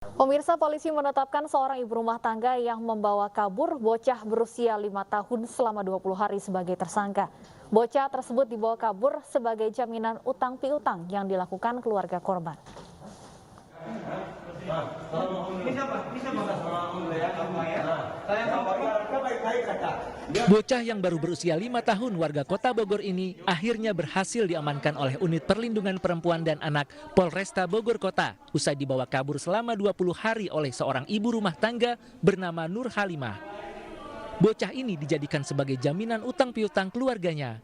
Pemirsa, polisi menetapkan seorang ibu rumah tangga yang membawa kabur bocah berusia 5 tahun selama 20 hari sebagai tersangka. Bocah tersebut dibawa kabur sebagai jaminan utang piutang yang dilakukan keluarga korban. Bocah yang baru berusia 5 tahun warga Kota Bogor ini akhirnya berhasil diamankan oleh Unit Perlindungan Perempuan dan Anak Polresta Bogor Kota usai dibawa kabur selama 20 hari oleh seorang ibu rumah tangga bernama Nur Halimah. Bocah ini dijadikan sebagai jaminan utang piutang keluarganya.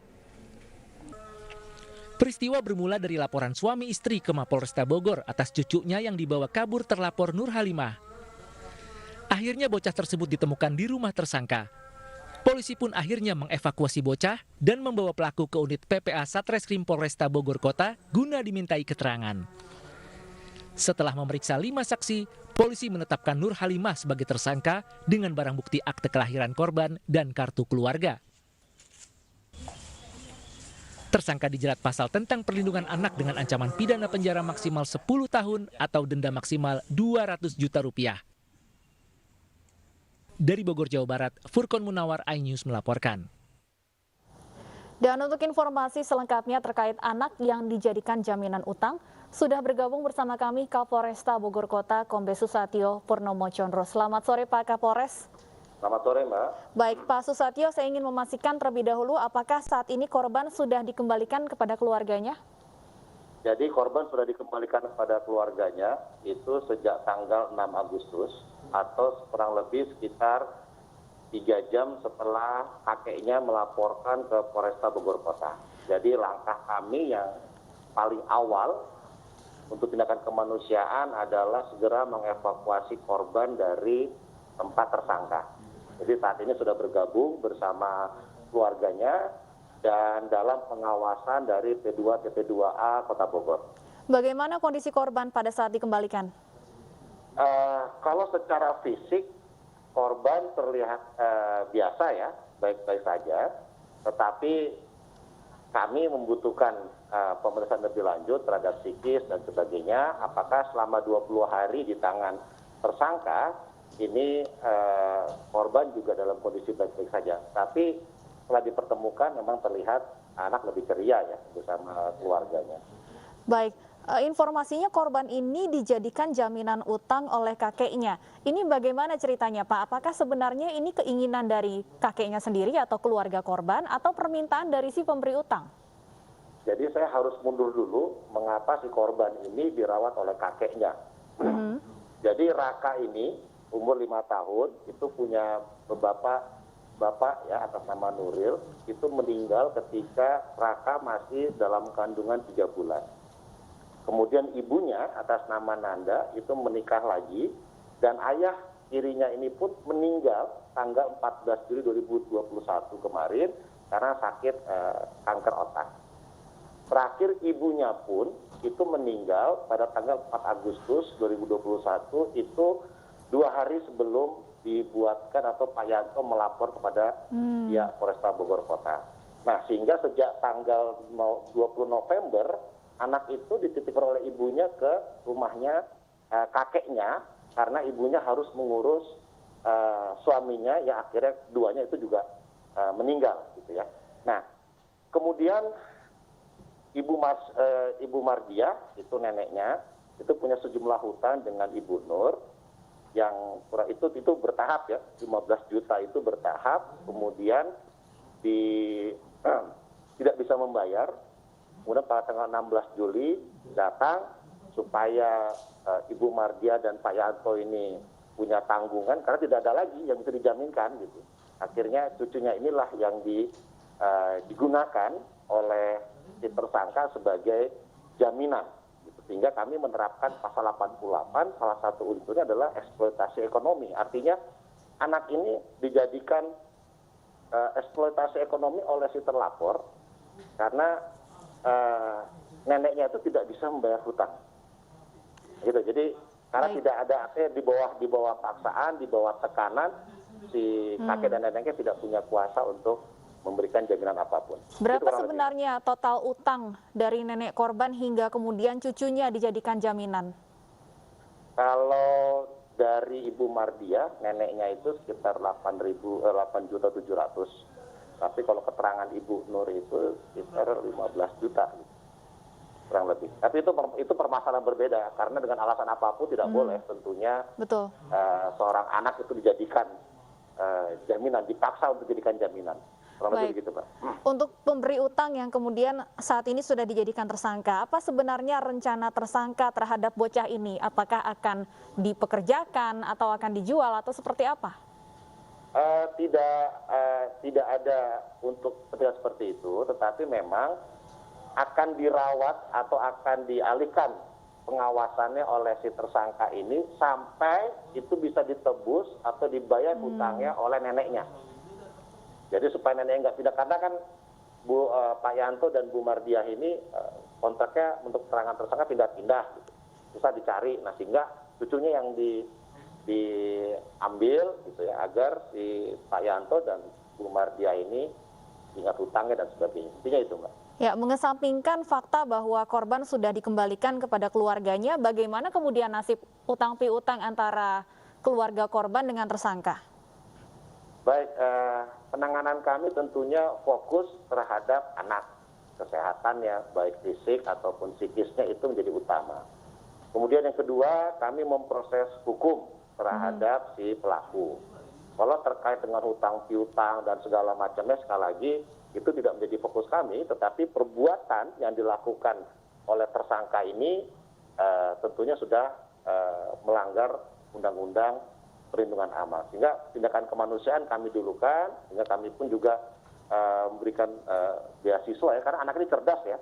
Peristiwa bermula dari laporan suami istri ke Mapolresta Bogor atas cucunya yang dibawa kabur terlapor Nur Halimah. Akhirnya bocah tersebut ditemukan di rumah tersangka. Polisi pun akhirnya mengevakuasi bocah dan membawa pelaku ke unit PPA Satreskrim Polresta Bogor Kota guna dimintai keterangan. Setelah memeriksa 5 saksi, polisi menetapkan Nur Halimah sebagai tersangka dengan barang bukti akte kelahiran korban dan kartu keluarga. Tersangka dijerat pasal tentang perlindungan anak dengan ancaman pidana penjara maksimal 10 tahun atau denda maksimal 200 juta rupiah. Dari Bogor, Jawa Barat, Furkon Munawar, iNews melaporkan. Dan untuk informasi selengkapnya terkait anak yang dijadikan jaminan utang, sudah bergabung bersama kami Kapolresta Bogor Kota, Kombes Susatyo Purnomo Condro. Selamat sore Pak Kapolres. Selamat sore, Mbak. Baik, Pak Susatyo, saya ingin memastikan terlebih dahulu apakah saat ini korban sudah dikembalikan kepada keluarganya? Jadi korban sudah dikembalikan kepada keluarganya itu sejak tanggal 6 Agustus atau kurang lebih sekitar 3 jam setelah kakeknya melaporkan ke Polresta Bogor Kota. Jadi langkah kami yang paling awal untuk tindakan kemanusiaan adalah segera mengevakuasi korban dari tempat tersangka. Jadi saat ini sudah bergabung bersama keluarganya dan dalam pengawasan dari P2 TP2A Kota Bogor. Bagaimana kondisi korban pada saat dikembalikan? Kalau secara fisik korban terlihat biasa ya, baik-baik saja, tetapi kami membutuhkan pemeriksaan lebih lanjut terhadap psikis dan sebagainya. Apakah selama 20 hari di tangan tersangka ini korban juga dalam kondisi baik-baik saja. Tapi setelah dipertemukan memang terlihat anak lebih ceria ya bersama keluarganya. Baik, informasinya korban ini dijadikan jaminan utang oleh kakeknya. Ini bagaimana ceritanya Pak? Apakah sebenarnya ini keinginan dari kakeknya sendiri atau keluarga korban atau permintaan dari si pemberi utang? Jadi saya harus mundur dulu mengapa si korban ini dirawat oleh kakeknya. Jadi Raka ini umur 5 tahun itu punya bapak ya atas nama Nuril itu meninggal ketika Raka masih dalam kandungan 3 bulan. Kemudian ibunya atas nama Nanda itu menikah lagi dan ayah tirinya ini pun meninggal tanggal 14 Juli 2021 kemarin karena sakit kanker otak. Terakhir ibunya pun itu meninggal pada tanggal 4 Agustus 2021 itu 2 hari sebelum dibuatkan atau Pak Yanto melapor kepada pihak Polresta Bogor Kota. Nah, sehingga sejak tanggal 20 November, anak itu dititipkan oleh ibunya ke rumahnya kakeknya, karena ibunya harus mengurus suaminya, yang akhirnya keduanya itu juga meninggal, gitu ya. Nah, kemudian Ibu Mardia, itu neneknya, itu punya sejumlah hutang dengan Ibu Nur, yang itu bertahap ya, 15 juta itu bertahap, kemudian tidak bisa membayar, kemudian pada tanggal 16 Juli datang supaya Ibu Mardia dan Pak Yanto ini punya tanggungan, karena tidak ada lagi yang bisa dijaminkan gitu. Akhirnya cucunya inilah yang digunakan oleh si tersangka sebagai jaminan. Sehingga kami menerapkan pasal 88, salah satu unsurnya adalah eksploitasi ekonomi. Artinya anak ini dijadikan eksploitasi ekonomi oleh si terlapor karena neneknya itu tidak bisa membayar hutang. Gitu. Jadi karena tidak ada artinya di bawah paksaan, di bawah tekanan, si kakek dan neneknya tidak punya kuasa untuk memberikan jaminan apapun. Berapa sebenarnya total utang dari nenek korban hingga kemudian cucunya dijadikan jaminan? Kalau dari Ibu Mardia, neneknya itu sekitar 8.700.000. Tapi kalau keterangan Ibu Nur itu sekitar 15 juta, gitu, kurang lebih. Tapi itu permasalahan berbeda, karena dengan alasan apapun tidak boleh tentunya Betul. Seorang anak itu dijadikan jaminan, dipaksa untuk dijadikan jaminan. Kurang lebih Baik. begitu, Pak. Untuk pemberi utang yang kemudian saat ini sudah dijadikan tersangka, apa sebenarnya rencana tersangka terhadap bocah ini? Apakah akan dipekerjakan atau akan dijual atau seperti apa? Tidak ada untuk seperti itu, tetapi memang akan dirawat atau akan dialihkan pengawasannya oleh si tersangka ini sampai itu bisa ditebus atau dibayar hutangnya oleh neneknya. Jadi supaya neneknya nggak pindah, karena kan Pak Yanto dan Bu Mardiah ini kontraknya untuk keterangan tersangka pindah-pindah, gitu. Susah dicari. Nah sehingga cucunya yang diambil gitu ya, agar si Pak Yanto dan Bu Mardiah ini ingat hutangnya dan sebagainya. Intinya itu, Mbak. Ya, mengesampingkan fakta bahwa korban sudah dikembalikan kepada keluarganya, bagaimana kemudian nasib utang piutang antara keluarga korban dengan tersangka? Baik, penanganan kami tentunya fokus terhadap anak, kesehatannya, baik fisik ataupun psikisnya itu menjadi utama. Kemudian yang kedua, kami memproses hukum terhadap si pelaku. Kalau terkait dengan hutang piutang dan segala macamnya, sekali lagi itu tidak menjadi fokus kami, tetapi perbuatan yang dilakukan oleh tersangka ini tentunya sudah melanggar undang-undang perlindungan anak. Sehingga tindakan kemanusiaan kami dulukan, sehingga kami pun juga memberikan beasiswa ya, karena anak ini cerdas ya.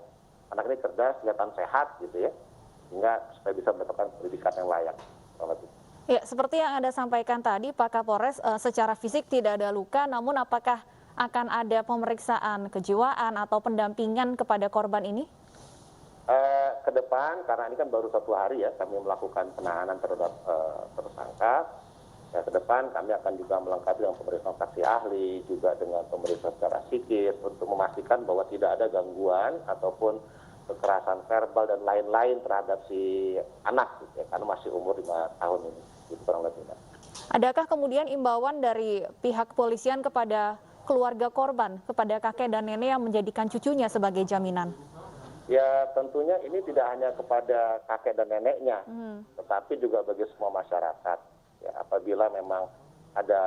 Anak ini cerdas, kelihatan sehat gitu ya. Sehingga supaya bisa mendapatkan pendidikan yang layak. Ya, seperti yang Anda sampaikan tadi, Pak Kapolres, secara fisik tidak ada luka, namun apakah akan ada pemeriksaan kejiwaan atau pendampingan kepada korban ini? Ke depan, karena ini kan baru 1 hari ya, kami melakukan penahanan terhadap tersangka. Ya, ke depan kami akan juga melengkapi dengan pemeriksaan saksi ahli, juga dengan pemeriksaan secara psikis, untuk memastikan bahwa tidak ada gangguan ataupun kekerasan verbal dan lain-lain terhadap si anak, gitu ya, karena masih umur 5 tahun ini, gitu kurang lebih. Adakah kemudian imbauan dari pihak kepolisian kepada keluarga korban, kepada kakek dan nenek yang menjadikan cucunya sebagai jaminan? Ya tentunya ini tidak hanya kepada kakek dan neneknya, tetapi juga bagi semua masyarakat. Ya, apabila memang ada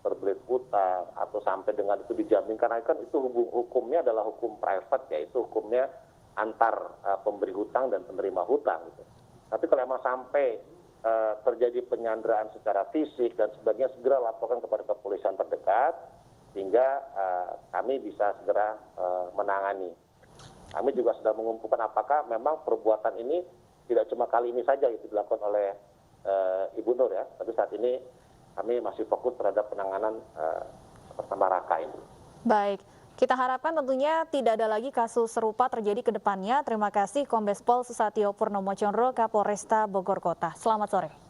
berbelit hutang atau sampai dengan itu dijamin, karena kan itu hukumnya adalah hukum private, yaitu hukumnya antar pemberi hutang dan penerima hutang. Gitu. Tapi kalau memang sampai terjadi penyanderaan secara fisik dan sebagainya, segera laporkan kepada kepolisian terdekat, sehingga kami bisa segera menangani. Kami juga sudah mengumpulkan apakah memang perbuatan ini tidak cuma kali ini saja itu dilakukan oleh Ibu Nur ya, tapi saat ini kami masih fokus terhadap penanganan bersama Raka ini. Baik, kita harapkan tentunya tidak ada lagi kasus serupa terjadi ke depannya. Terima kasih Kombes Pol Susatyo Purnomo Condro, Kapolresta Bogor Kota. Selamat sore.